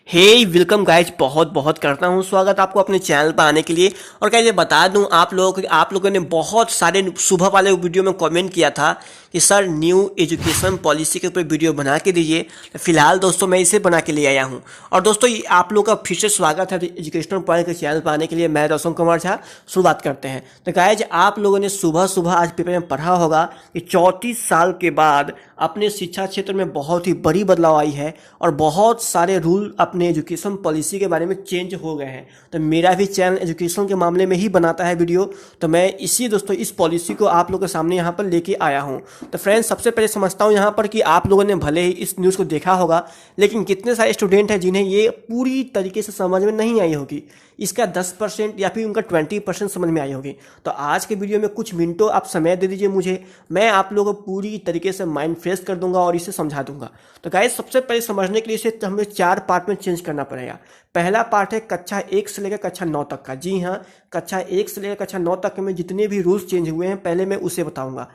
हे welcome guys, बहुत बहुत करता हूँ स्वागत आपको अपने चैनल पर आने के लिए। और गाइज ये बता दूँ आप लोगों ने बहुत सारे सुबह वाले वीडियो में कमेंट किया था कि सर न्यू एजुकेशन पॉलिसी के ऊपर वीडियो बना के दीजिए। तो फिलहाल दोस्तों मैं इसे बना के ले आया हूँ। और दोस्तों ये आप लोग का फिर से स्वागत है एजुकेशनल पॉइंट के चैनल पर आने के लिए। मैं रोशन कुमार झा। शुरुआत करते हैं। तो गाइज आप लोगों ने सुबह सुबह आज पेपर में पढ़ा होगा कि 34 साल के बाद अपने शिक्षा क्षेत्र में बहुत ही बड़ी बदलाव आई है और बहुत सारे रूल अपने एजुकेशन पॉलिसी के बारे में चेंज हो गए हैं। तो मेरा भी चैनल एजुकेशन के मामले में ही बनाता है वीडियो, तो मैं इसी दोस्तों इस पॉलिसी को आप लोगों के सामने यहाँ पर लेके आया हूँ। तो फ्रेंड्स सबसे पहले समझता हूँ यहाँ पर कि आप लोगों ने भले ही इस न्यूज़ को देखा होगा, लेकिन कितने सारे स्टूडेंट हैं जिन्हें ये पूरी तरीके से समझ में नहीं आई होगी। इसका 10% या फिर उनका 20% समझ में आई होगी। तो आज के वीडियो में कुछ मिनटों आप समय दे दीजिए मुझे, मैं आप लोगों को पूरी तरीके से माइंड फ्रेश कर दूंगा और इसे समझा दूंगा। तो गाइस सबसे पहले समझने के लिए इसे हमें 4 पार्ट में चेंज करना पड़ेगा। पहला पार्ट है कक्षा 1 से लेकर कक्षा 9 तक का। जी हाँ, कक्षा 1 से लेकर कक्षा 9 तक में जितने भी रूल्स चेंज हुए हैं पहले मैं उसे बताऊंगा।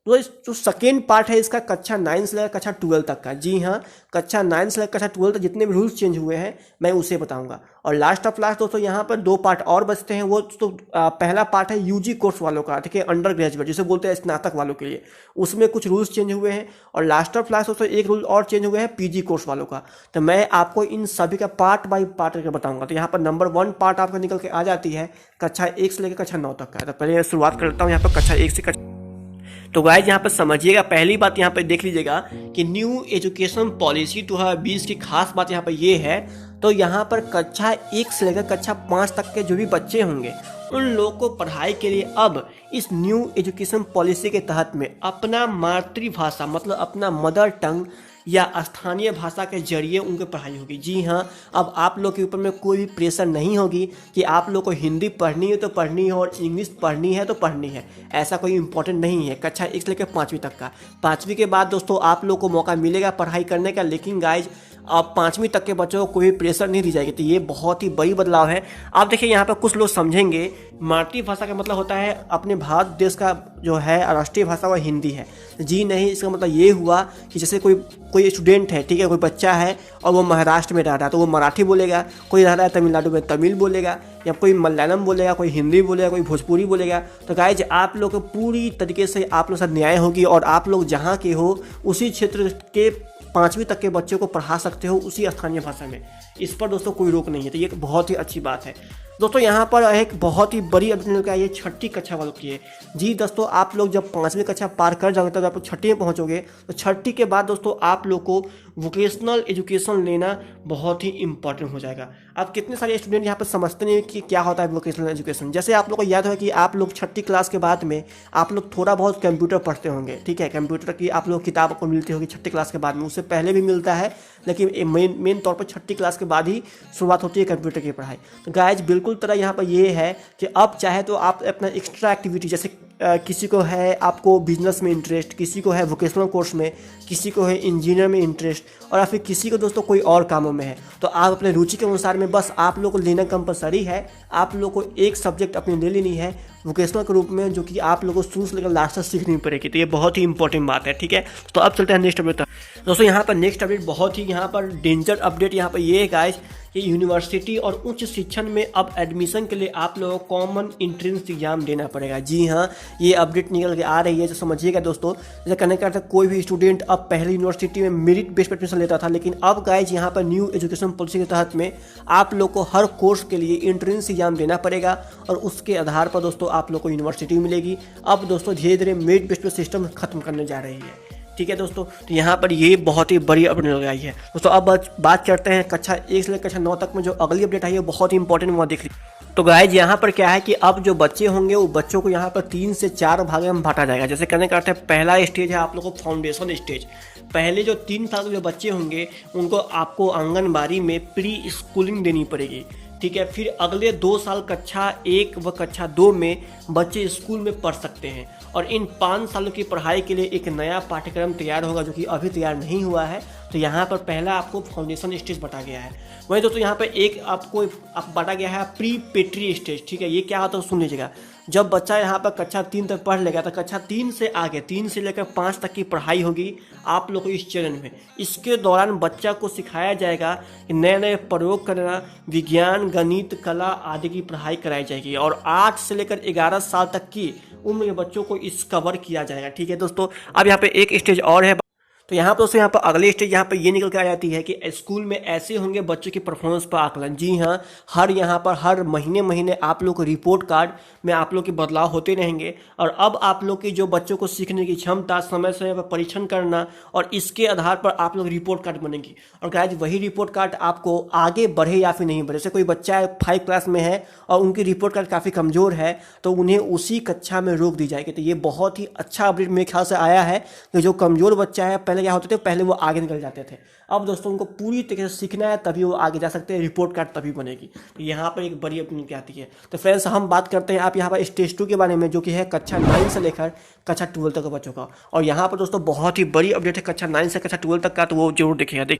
तो जो सेकेंड पार्ट है इसका कक्षा 9 से लेकर कक्षा 12 तक का। जी हाँ, कक्षा 9 से लेकर कक्षा 12 तक जितने भी रूल्स चेंज हुए हैं मैं उसे बताऊंगा। और लास्ट ऑफ लास्ट दोस्तों यहाँ पर 2 पार्ट और बचते हैं। वो तो पहला पार्ट है यूजी कोर्स वालों का, ठीक है, अंडर ग्रेजुएट जिसे बोलते हैं स्नातक वालों के लिए, उसमें कुछ रूल्स चेंज हुए हैं। और लास्ट ऑफ लास्ट दोस्तों एक रूल और चेंज हुए हैं पीजी कोर्स वालों का। तो मैं आपको इन सभी का पार्ट बाय पार्ट करके बताऊंगा। तो यहाँ पर नंबर 1 पार्ट आपका निकल के आ जाती है कक्षा 1 से लेकर कक्षा 9 तक का। तो पहले मैं शुरुआत करता हूँ यहाँ पर कक्षा 1 से। तो गाइज यहाँ पर समझिएगा, पहली बात यहाँ पर देख लीजिएगा कि न्यू एजुकेशन पॉलिसी 2020 की खास बात यहाँ पर ये है। तो यहाँ पर कक्षा 1 से लेकर कक्षा 5 तक के जो भी बच्चे होंगे उन लोगों को पढ़ाई के लिए अब इस न्यू एजुकेशन पॉलिसी के तहत में अपना मातृभाषा मतलब अपना मदर टंग या स्थानीय भाषा के जरिए उनकी पढ़ाई होगी। जी हाँ, अब आप लोग के ऊपर में कोई भी प्रेशर नहीं होगी कि आप लोग को हिंदी पढ़नी है तो पढ़नी है और इंग्लिश पढ़नी है तो पढ़नी है। ऐसा कोई इंपॉर्टेंट नहीं है। कक्षा 1 से लेकर 5वीं तक का। 5वीं के बाद दोस्तों आप लोग को मौका मिलेगा पढ़ाई करने का, लेकिन गाइज अब 5वीं तक के बच्चों को कोई प्रेशर नहीं दी जाएगी। तो ये बहुत ही बड़ी बदलाव है। आप देखिए यहाँ पर कुछ लोग समझेंगे मातृभाषा का मतलब होता है अपने भारत देश का जो है राष्ट्रीय भाषा वह हिंदी है। जी नहीं, इसका मतलब ये हुआ कि जैसे कोई स्टूडेंट है, ठीक है, कोई बच्चा है और वो महाराष्ट्र में रह रहा है तो वो मराठी बोलेगा, कोई रह रहा है तमिलनाडु में तमिल बोलेगा, या कोई मलयालम बोलेगा, कोई हिंदी बोलेगा, कोई भोजपुरी बोलेगा। तो गाइज आप लोग को पूरी तरीके से आप लोग साथ न्याय होगी और आप लोग जहाँ के हो उसी क्षेत्र के 5वीं तक के बच्चों को पढ़ा सकते हो उसी स्थानीय भाषा में। इस पर दोस्तों कोई रोक नहीं है। तो ये बहुत ही अच्छी बात है। दोस्तों यहाँ पर एक बहुत ही बड़ी अपडेट का ये 6ठी कक्षा वालों की है। जी दोस्तों, आप लोग जब 5वीं कक्षा पार कर जाओगे तब आप 6ठी में पहुँचोगे। तो 6ठी के बाद दोस्तों आप लोग को वोकेशनल एजुकेशन लेना बहुत ही इंपॉर्टेंट हो जाएगा। अब कितने सारे स्टूडेंट यहाँ पर समझते नहीं कि क्या होता है वोकेशनल एजुकेशन। जैसे आप लोग को याद है कि आप लोग 6ठी क्लास के बाद में आप लोग थोड़ा बहुत कंप्यूटर पढ़ते होंगे, ठीक है, कंप्यूटर की आप लोग किताब आपको मिलती होगी 6ठी क्लास के बाद में, उससे पहले भी मिलता है, लेकिन मेन तौर पर 6ठी क्लास के बाद ही शुरुआत होती है कंप्यूटर की पढ़ाई। तो गाइज बिल्कुल तरह यहाँ पर ये है कि अब चाहे तो आप अपना एक्स्ट्रा एक्टिविटी जैसे किसी को है आपको बिजनेस में इंटरेस्ट, किसी को है वोकेशनल कोर्स में, किसी को है इंजीनियर में इंटरेस्ट, और फिर किसी को दोस्तों कोई और कामों में है, तो आप अपने रुचि के अनुसार में बस आप लोग को लेना कंपलसरी है। आप लोग को एक सब्जेक्ट अपनी ले लेनी है वोकेशनल के रूप में, जो कि आप लोगों को शुरू से लेकर लास्ट तक सीखनी पड़ेगी। तो ये बहुत ही इंपॉर्टेंट बात है, ठीक है। तो अब चलते हैं नेक्स्ट अपडेट तक। दोस्तों यहाँ पर नेक्स्ट अपडेट बहुत ही यहाँ पर डेंजर अपडेट यहाँ पर ये है गाइज कि यूनिवर्सिटी और उच्च शिक्षण में अब एडमिशन के लिए आप लोगों को कॉमन एंट्रेंस एग्जाम देना पड़ेगा। जी हाँ, ये अपडेट निकल के आ रही है, तो समझिएगा दोस्तों। जैसे कहने का था कोई भी स्टूडेंट अब पहले यूनिवर्सिटी में मेरिट बेस्ड एडमिशन लेता था, लेकिन अब गाइज यहाँ पर न्यू एजुकेशन पॉलिसी के तहत में आप लोग को हर कोर्स के लिए एंट्रेंस एग्जाम देना पड़ेगा और उसके आधार पर दोस्तों आप लोग को यूनिवर्सिटी मिलेगी। अब दोस्तों धीरे धीरे मेरिट बेस्ड सिस्टम खत्म करने जा रही है, ठीक है दोस्तों। तो यहाँ पर ये बहुत ही बड़ी अपडेट आई है दोस्तों। अब बात करते हैं कक्षा 1 से लेकर कक्षा 9 तक में जो अगली अपडेट आई है बहुत ही इंपॉर्टेंट, वहाँ देख लीजिए। तो गाइज यहाँ पर क्या है कि अब जो बच्चे होंगे वो बच्चों को यहाँ पर 3 से 4 भागों में बांटा जाएगा। जैसे कहने का अर्थ है पहला स्टेज है आप लोगों को फाउंडेशन स्टेज। पहले जो 3 साल के जो बच्चे होंगे उनको आपको आंगनबाड़ी में प्री स्कूलिंग देनी पड़ेगी, ठीक है। फिर अगले 2 साल कक्षा 1 व कक्षा 2 में बच्चे स्कूल में पढ़ सकते हैं और इन 5 सालों की पढ़ाई के लिए एक नया पाठ्यक्रम तैयार होगा जो कि अभी तैयार नहीं हुआ है। तो यहाँ पर पहला आपको फाउंडेशन स्टेज बता गया है। वहीं दोस्तों यहाँ पर एक आपको बता गया है प्री पेट्री स्टेज, ठीक है। ये क्या होता है सुन लीजिएगा। जब बच्चा यहाँ पर कक्षा 3 तक पढ़ लेगा तो कक्षा 3 से आगे 3 से लेकर 5 तक की पढ़ाई होगी आप लोग को इस चरण में। इसके दौरान बच्चा को सिखाया जाएगा कि नए नए प्रयोग करना, विज्ञान, गणित, कला आदि की पढ़ाई कराई जाएगी और 8 से लेकर 11 साल तक की उम्र के बच्चों को इस कवर किया जाएगा, ठीक है दोस्तों। अब यहाँ पे एक स्टेज और है। तो यहाँ पर दोस्तों यहाँ पर अगली स्टेज यहाँ पर ये निकल के आ जाती है कि स्कूल में ऐसे होंगे बच्चों की परफॉर्मेंस पर आकलन। जी हाँ, हर यहाँ पर हर महीने महीने आप लोग को रिपोर्ट कार्ड में आप लोग के बदलाव होते रहेंगे और अब आप लोग की जो बच्चों को सीखने की क्षमता, समय समय पर परीक्षण करना और इसके आधार पर आप लोग रिपोर्ट कार्ड बनेंगी। और गाइस वही रिपोर्ट कार्ड आपको आगे बढ़े या फिर नहीं बढ़े, जैसे कोई बच्चा 5 क्लास में है और उनकी रिपोर्ट कार्ड काफ़ी कमज़ोर है तो उन्हें उसी कक्षा में रोक दी जाएगी। तो ये बहुत ही अच्छा अपडेट मेरे ख्याल से आया है कि जो कमज़ोर बच्चा है पहले क्या होते थे, पहले वो आगे निकल जाते थे। अब दोस्तों उनको पूरी तरीके से सीखना है तभी वो आगे जा सकते हैं, रिपोर्ट कार्ड तभी बनेगी। तो यहाँ पर एक बड़ी अपनी आती है। तो फ्रेंड्स हम बात करते हैं आप यहाँ पर स्टेज 2 के बारे में, जो कि है कक्षा 9 से लेकर कक्षा 12 तक के बच्चों का। और यहाँ पर दोस्तों बहुत ही बड़ी अपडेट है कक्षा 9 से कक्षा 12 तक का, तो वो जरूर देखिएगा।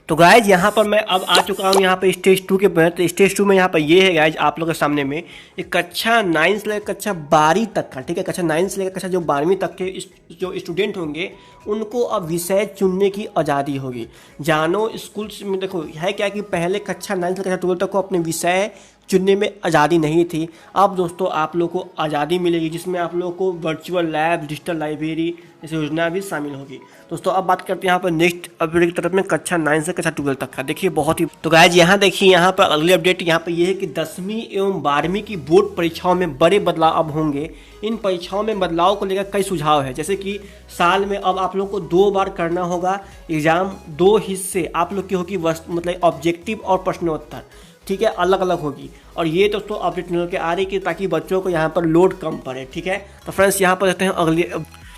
तो गाइज यहाँ पर मैं अब आ चुका हूँ यहाँ पे स्टेज 2 के पर। तो स्टेज 2 में यहाँ पर ये है गाइज आप लोग के सामने में एक कक्षा 9 से लेकर कक्षा 12 तक का, ठीक है। कक्षा 9 से लेकर कक्षा जो 12वीं तक के जो स्टूडेंट होंगे उनको अब विषय चुनने की आज़ादी होगी। जानो स्कूल में देखो है क्या कि पहले कक्षा 9 से कक्षा 12 तक को अपने विषय चुनने में आज़ादी नहीं थी। अब दोस्तों आप लोग को आज़ादी मिलेगी जिसमें आप लोग को वर्चुअल लैब, डिजिटल लाइब्रेरी जैसी योजना भी शामिल होगी। दोस्तों अब बात करते हैं यहाँ पर नेक्स्ट अपडेट की तरफ में कक्षा 9 से कक्षा 12 तक का। देखिए बहुत ही तो गाइज यहाँ देखिए यहाँ पर अगली अपडेट यहाँ पर ये है कि 10वीं एवं 12वीं की बोर्ड परीक्षाओं में बड़े बदलाव अब होंगे। इन परीक्षाओं में बदलाव को लेकर कई सुझाव है, जैसे कि साल में अब आप लोग को 2 बार करना होगा एग्जाम। 2 हिस्से आप लोग की होगी मतलब ऑब्जेक्टिव और प्रश्नोत्तर, ठीक है, अलग अलग होगी। और ये दोस्तों अपडेट निकल के आ रही है कि ताकि बच्चों को यहाँ पर लोड कम पड़े, ठीक है। तो फ्रेंड्स यहाँ पर देखते हैं अगली।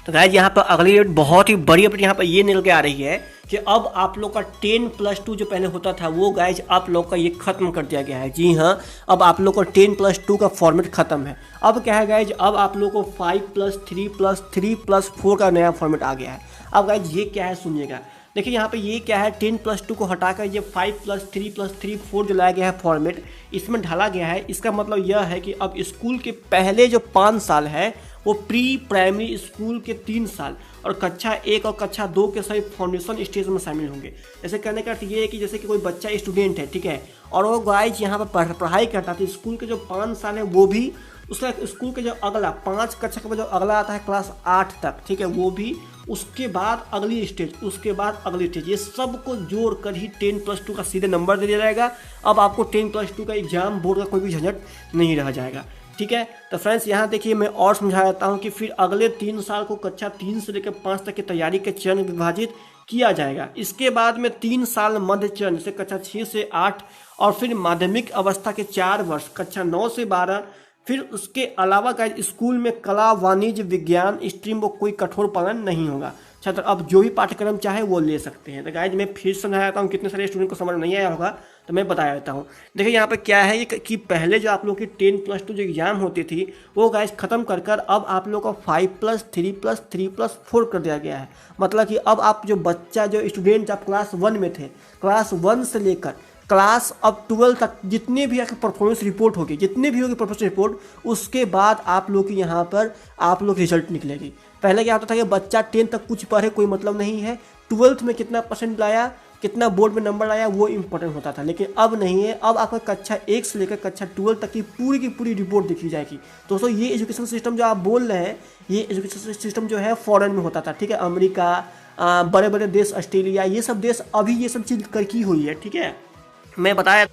तो गाइज यहाँ पर अगली बहुत ही बड़ी अपडेट यहाँ पर ये निकल के आ रही है कि अब आप लोग का 10+2 जो पहले होता था वो गाइज आप लोग का ये खत्म कर दिया गया है। जी हाँ, अब आप लोग को 10+2 का फॉर्मेट खत्म है। अब क्या है गाइज, अब आप लोग को 5+3+3+4 का नया फॉर्मेट आ गया है। अब गाइज ये क्या है सुनिएगा। देखिए यहाँ पे ये क्या है, 10+2 को हटाकर ये 5+3+3+4 जो लाया गया है फॉर्मेट, इसमें ढाला गया है। इसका मतलब यह है कि अब स्कूल के पहले जो 5 साल है वो प्री प्राइमरी स्कूल के 3 साल और कक्षा 1 और कक्षा 2 के सभी फाउंडेशन स्टेज में शामिल होंगे। ऐसे कहने का अर्थ ये है कि जैसे कि कोई बच्चा स्टूडेंट है, ठीक है, और वो गाइज यहाँ पर पढ़ाई करता था, स्कूल के जो 5 साल है वो भी, उसका स्कूल के जो अगला 5 कक्षा का जो अगला आता है क्लास 8 तक, ठीक है, वो भी, उसके बाद अगली स्टेज, उसके बाद अगली स्टेज, ये सबको जोड़ कर ही 10+2 का सीधे नंबर दे दिया जाएगा। अब आपको 10+2 का एग्जाम बोर्ड का कोई भी झंझट नहीं रह जाएगा, ठीक है। तो फ्रेंड्स यहाँ देखिए मैं और समझा देता हूँ कि फिर अगले 3 साल को कक्षा 3 से लेकर 5 तक की तैयारी के चरण में विभाजित किया जाएगा। इसके बाद में 3 साल मध्य चरण जैसे कक्षा 6 से 8 और फिर माध्यमिक अवस्था के 4 वर्ष कक्षा 9 से 12। फिर उसके अलावा गाइज स्कूल में कला, वाणिज्य, विज्ञान स्ट्रीम को कोई कठोर पालन नहीं होगा। छात्र अब जो भी पाठ्यक्रम चाहे वो ले सकते हैं। तो गाइज मैं फिर समझा देता हूँ, कितने सारे स्टूडेंट को समझ नहीं आया होगा तो मैं बता देता हूँ। देखिए यहाँ पे क्या है कि पहले जो आप लोग की 10+2 जो एग्जाम होती थी वो गाइज खत्म कर अब आप लोग को 5+3+3+4 कर दिया गया है। मतलब कि अब आप जो बच्चा जो स्टूडेंट आप क्लास 1 में थे, क्लास 1 से लेकर क्लास अब 12 तक जितने भी आपकी परफॉर्मेंस रिपोर्ट होगी, जितने भी होगी परफॉर्मेंस रिपोर्ट, उसके बाद आप लोग की यहाँ पर आप लोग रिजल्ट निकलेगी। पहले क्या होता था कि बच्चा 10 तक कुछ पढ़े कोई मतलब नहीं है, 12th में कितना % लाया, कितना बोर्ड में नंबर लाया वो इंपॉर्टेंट होता था। लेकिन अब नहीं है, अब आपका कक्षा 1 से लेकर कक्षा 12 तक की पूरी रिपोर्ट दिखी जाएगी। दोस्तों ये एजुकेशन सिस्टम जो आप बोल रहे हैं, ये एजुकेशन सिस्टम जो है फॉरेन में होता था, ठीक है, अमेरिका, बड़े बड़े देश, ऑस्ट्रेलिया, ये सब देश अभी ये सब चीज़ कर की हुई है, ठीक है, मैं बताया। तो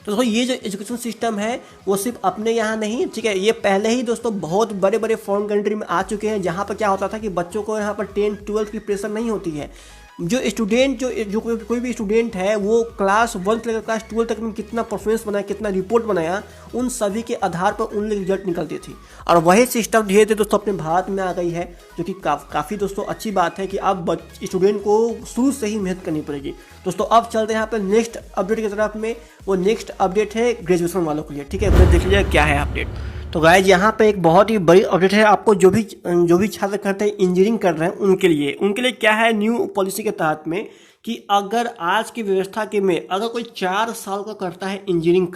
दोस्तों ये जो एजुकेशन सिस्टम है वो सिर्फ अपने यहाँ नहीं, ठीक है, ये पहले ही दोस्तों बहुत बड़े बड़े फॉरेन कंट्री में आ चुके हैं, जहाँ पर क्या होता था कि बच्चों को यहाँ पर 10-12 की प्रेशर नहीं होती है। जो स्टूडेंट जो कोई भी स्टूडेंट है वो क्लास 1 से लेकर क्लास 12 तक में कितना परफॉर्मेंस बनाया, कितना रिपोर्ट बनाया, उन सभी के आधार पर उन रिजल्ट निकलती थी। और वही सिस्टम धीरे धीरे दोस्तों अपने भारत में आ गई है, जो कि काफ़ी दोस्तों अच्छी बात है कि अब स्टूडेंट को शुरू से ही मेहनत करनी पड़ेगी। दोस्तों अब चलते हैं यहाँ पर नेक्स्ट अपडेट की तरफ में। वो नेक्स्ट अपडेट है ग्रेजुएशन वालों के लिए, ठीक है, देख लीजिए क्या है अपडेट। तो गाइज यहाँ पे एक बहुत ही बड़ी अपडेट है आपको, जो भी छात्र करते हैं इंजीनियरिंग कर रहे हैं उनके लिए क्या है न्यू पॉलिसी के तहत में कि अगर आज की व्यवस्था के में अगर कोई 4 साल का करता है इंजीनियरिंग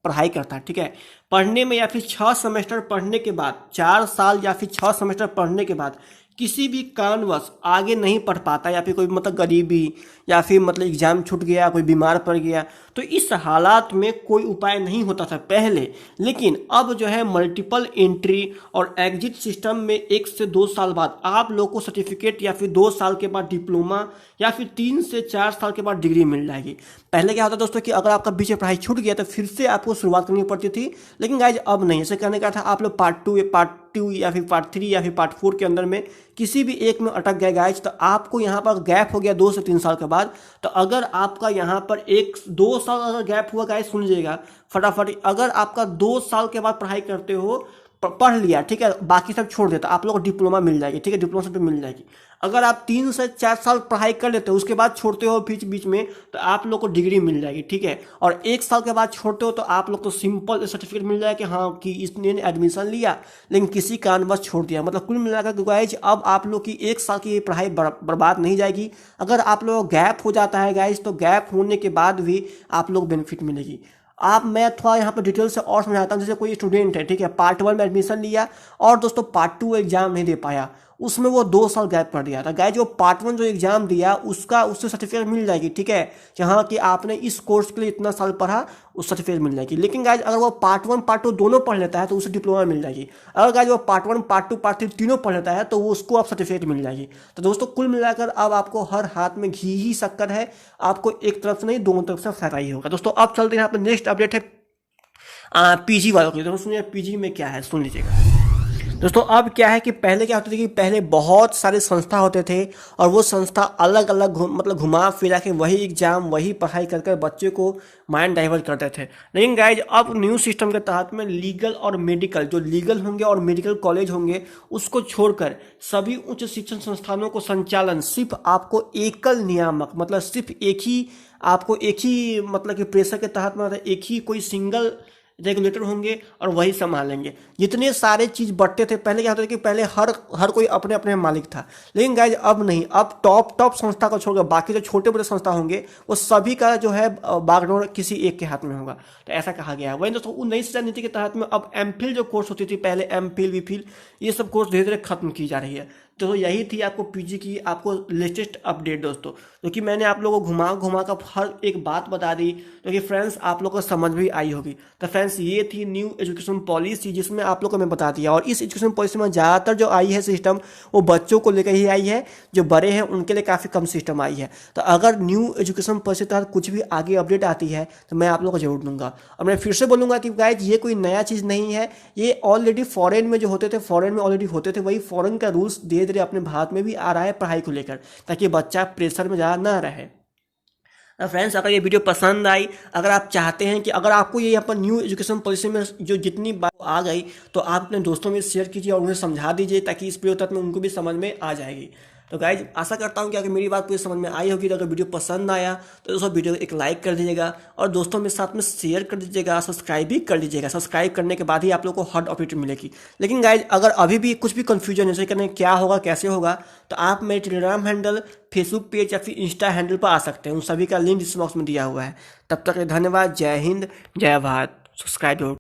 पढ़ाई करता है, ठीक है, पढ़ने में या फिर 6 सेमेस्टर पढ़ने के बाद, 4 साल या फिर 6 सेमेस्टर पढ़ने के बाद किसी भी कारणवश आगे नहीं पढ़ पाता या फिर कोई मतलब गरीबी या फिर मतलब एग्जाम छूट गया, कोई बीमार पड़ गया, तो इस हालात में कोई उपाय नहीं होता था पहले। लेकिन अब जो है मल्टीपल एंट्री और एग्जिट सिस्टम में 1 से 2 साल बाद आप लोग को सर्टिफिकेट या फिर 2 साल के बाद डिप्लोमा या फिर 3 से 4 साल के बाद डिग्री मिल जाएगी। पहले क्या होता दोस्तों कि अगर आपका बीच में पढ़ाई छूट गया तो फिर से आपको शुरुआत करनी पड़ती थी, लेकिन गाइज अब नहीं। ऐसे करने का था आप लोग पार्ट टू या फिर पार्ट 3 या फिर पार्ट 4 के अंदर में किसी भी एक में अटक गए गाइज, तो आपको यहाँ पर गैप हो गया 2 से 3 साल के बाद, तो अगर आपका यहाँ पर 1-2 साल अगर गैप हुआ गाइज, सुन लीजिएगा फटाफट, अगर आपका 2 साल के बाद पढ़ाई करते हो, पढ़ लिया, ठीक है, बाकी सब छोड़ देता, आप लोग को डिप्लोमा मिल जाएगी, ठीक है, डिप्लोमा सब मिल जाएगी। अगर आप 3 से 4 साल पढ़ाई कर लेते हो उसके बाद छोड़ते हो बीच बीच में, तो आप लोग को डिग्री मिल जाएगी, ठीक है। और 1 साल के बाद छोड़ते हो तो आप लोग को सिंपल सर्टिफिकेट मिल जाएगा कि हाँ कि इसने एडमिशन लिया लेकिन किसी कारणवश छोड़ दिया। मतलब कुल मिलाकर गाइज अब आप लोग की 1 साल की पढ़ाई बर्बाद नहीं जाएगी। अगर आप लोग गैप हो जाता है गाइज, तो गैप होने के बाद भी आप लोग बेनिफिट मिलेगी। मैं थोड़ा यहाँ पर डिटेल से और समझाता हूँ। जैसे कोई स्टूडेंट है, ठीक है, पार्ट 1 में एडमिशन लिया और दोस्तों पार्ट 2 एग्जाम नहीं दे पाया, उसमें वो 2 साल गैप कर दिया था गाइज, जो पार्ट 1 जो एग्जाम दिया उससे सर्टिफिकेट मिल जाएगी, ठीक है, जहाँ कि आपने इस कोर्स के लिए इतना साल पढ़ा, उस सर्टिफिकेट मिल जाएगी। लेकिन गाइज अगर वो पार्ट 1 पार्ट 2 दोनों पढ़ लेता है तो उसे डिप्लोमा मिल जाएगी। अगर गाइज वो पार्ट 1 पार्ट 2 पार्ट 3 तीनों पढ़ लेता है तो वो उसको आप सर्टिफिकेट मिल जाएगी। तो दोस्तों कुल मिलाकर अब आपको हर हाथ में घी ही शक्कर है, आपको एक तरफ से नहीं दोनों तरफ से फायदा ही होगा। दोस्तों अब चलते हैं यहाँ पर नेक्स्ट अपडेट है पीजी वालों के लिए। तो सुनिए पीजी में क्या है, सुन लीजिएगा दोस्तों। अब क्या है कि पहले क्या होता था कि पहले बहुत सारे संस्था होते थे और वो संस्था अलग अलग मतलब घुमा फिरा के वही एग्जाम वही पढ़ाई कर कर बच्चे को माइंड डाइवर्ट करते थे। लेकिन गाइज अब न्यू सिस्टम के तहत में लीगल और मेडिकल, जो लीगल होंगे और मेडिकल कॉलेज होंगे, उसको छोड़कर सभी उच्च शिक्षण संस्थानों को संचालन सिर्फ आपको एकल नियामक, मतलब सिर्फ एक ही मतलब कि प्रेशर के तहत में एक ही कोई सिंगल रेगुलेटर होंगे और वही संभालेंगे। जितने सारे चीज बढ़ते थे पहले, क्या होता था कि पहले हर कोई अपने अपने मालिक था, लेकिन गाइज अब नहीं। अब टॉप संस्था को छोड़कर बाकी जो छोटे बड़े संस्था होंगे वो सभी का जो है बागडोर किसी एक के हाथ में होगा। तो ऐसा कहा गया है। वही दोस्तों नई शिक्षा नीति के तहत में अब एमफिल जो कोर्स होती थी पहले, एमफिल वीफिल, ये सब कोर्स धीरे धीरे खत्म की जा रही है। तो यही थी आपको पीजी की आपको लेटेस्ट अपडेट दोस्तों, क्योंकि मैंने आप लोगों को घुमा कर हर एक बात बता दी, क्योंकि फ्रेंड्स आप लोगों को समझ भी आई होगी। तो फ्रेंड्स ये थी न्यू एजुकेशन पॉलिसी जिसमें आप लोगों को मैं बता दिया। और इस एजुकेशन पॉलिसी में ज़्यादातर जो आई है सिस्टम वो बच्चों को लेकर ही आई है, जो बड़े हैं उनके लिए काफ़ी कम सिस्टम आई है। तो अगर न्यू एजुकेशन पॉलिसी के तहत कुछ भी आगे अपडेट आती है तो मैं आप लोगों को जरूर दूंगा। और मैं फिर से बोलूँगा कि गाइज ये कोई नया चीज़ नहीं है, ये ऑलरेडी फॉरेन में जो होते थे, फॉरेन में ऑलरेडी होते थे, वही फॉरेन का रूल्स धीरे धीरे अपने भारत में भी आ रहा है पढ़ाई को लेकर, ताकि बच्चा प्रेशर में ज़्यादा ना रहे। फ्रेंड्स अगर ये वीडियो पसंद आई, अगर आप चाहते हैं कि अगर आपको ये यहाँ पर न्यू एजुकेशन पॉलिसी में जो जितनी बात आ गई तो आप अपने दोस्तों में शेयर कीजिए और उन्हें समझा दीजिए, ताकि इस वीडियो तक में उनको भी समझ में आ जाएगी। तो गाइज आशा करता हूँ कि अगर मेरी बात पूरी समझ में आई होगी, तो अगर वीडियो पसंद आया तो दोस्तों वीडियो एक लाइक कर दीजिएगा और दोस्तों में साथ में शेयर कर दीजिएगा, सब्सक्राइब भी कर लीजिएगा। सब्सक्राइब करने के बाद ही आप लोग को हर अपडेट मिलेगी। लेकिन गाइज अगर अभी भी कुछ भी कन्फ्यूजन है, जैसे करने क्या होगा कैसे होगा, तो आप मेरे टेलीग्राम हैंडल, फेसबुक पेज या फिर इंस्टा हैंडल पर आ सकते हैं। उन सभी का लिंक डिस्क्रिप्शन बॉक्स में दिया हुआ है। तब तक धन्यवाद। जय हिंद, जय भारत। सब्सक्राइब